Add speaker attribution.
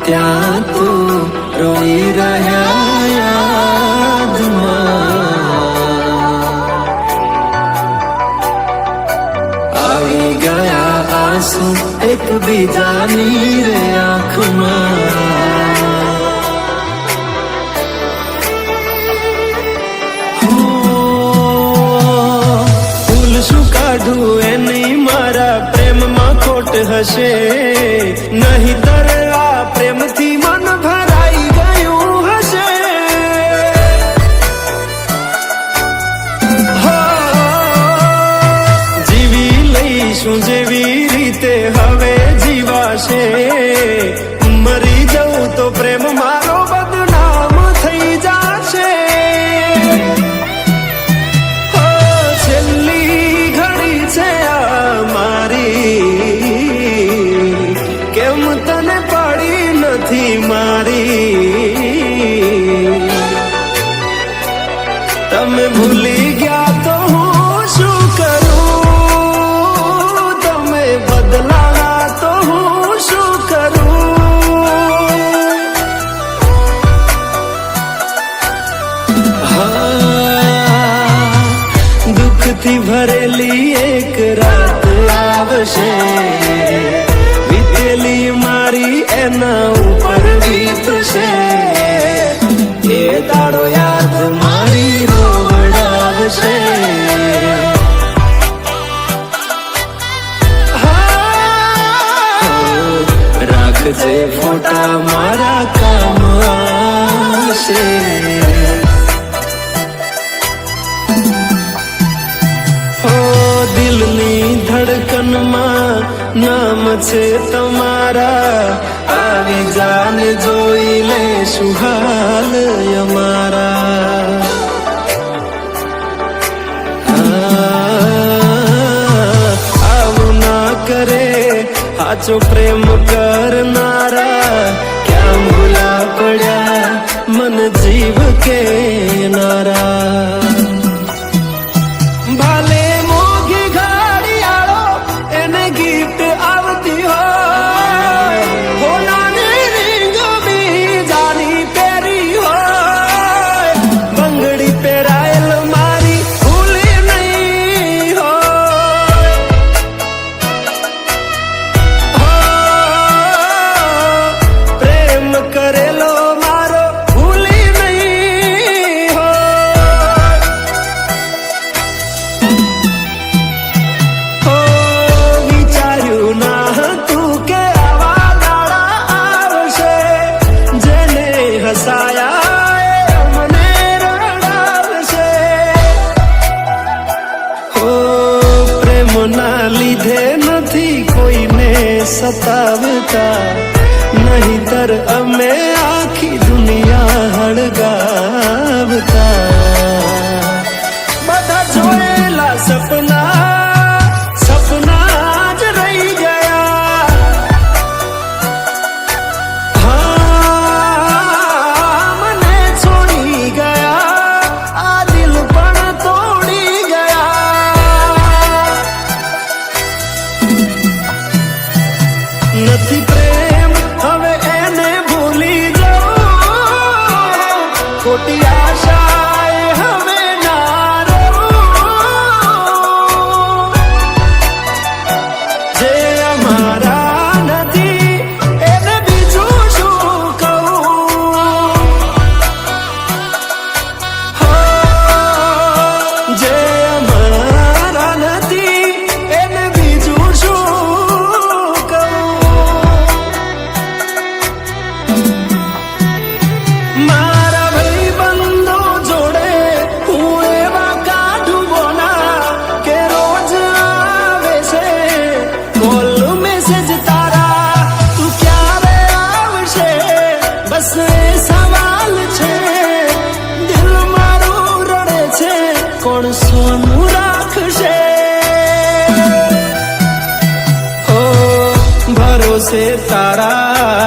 Speaker 1: ત્યાં તું રોઈ રહ્યા યાદમાં આવી ગયા આંસુ એકબીજાની રે આંખમાં શું કાઢું એની મારા પ્રેમમાં ખોટ હશે નહીંતર આ પ્રેમથી મન ભરાઈ ગયું હશે જીવી લઈશું જેવી રીતે હવે જીવાશે મરી જવું તો પ્રેમ મારો બદનામ થઈ જશે કેમ તને પડી નથી મારી તમે ભૂલી ગયા તો હું શું કરું તમે બદલાવા તો હું શું કરું દુઃખથી ભરેલી એક રાત આવશે મારી એના ઉપર વીતશે એ દાડો યાદ મારી રોવડાવશે રાખજે ફોટા મારા કામ આવશે દિલની ધડકનમાં નામ છે તમારા આવી જાન જોઈ લે સુહાલ અમારા આવું ના કરે સાચો પ્રેમ કરનારા ક્યાં ભૂલા પડ્યા મન જીવ કે નારા ના લીધે નથી કોઈને સતાવતા નહીંતર અમે આખી દુનિયા હળગાવતા બધા જોયેલા સપના જ રહી ગયા મને છોડી ગયા આ દિલ પણ તોડી નથી પ્રેમ હવે એને ભૂલી જાઉં ખોટી આશાએ હવે ના રહું જે અમારા નથી એને બીજું શું કહું જે અમારા નથી એને બીજું શું મારા ભાઈબંધો જોડે હું એવા કાઢું બોના કે રોજ આવે છે કોલ મેસેજ તારા તું ક્યારે આવશે બસ એ સવાલ છે દિલ મારું રડે છે કોણ સોનું રાખશે ભરોસે તારા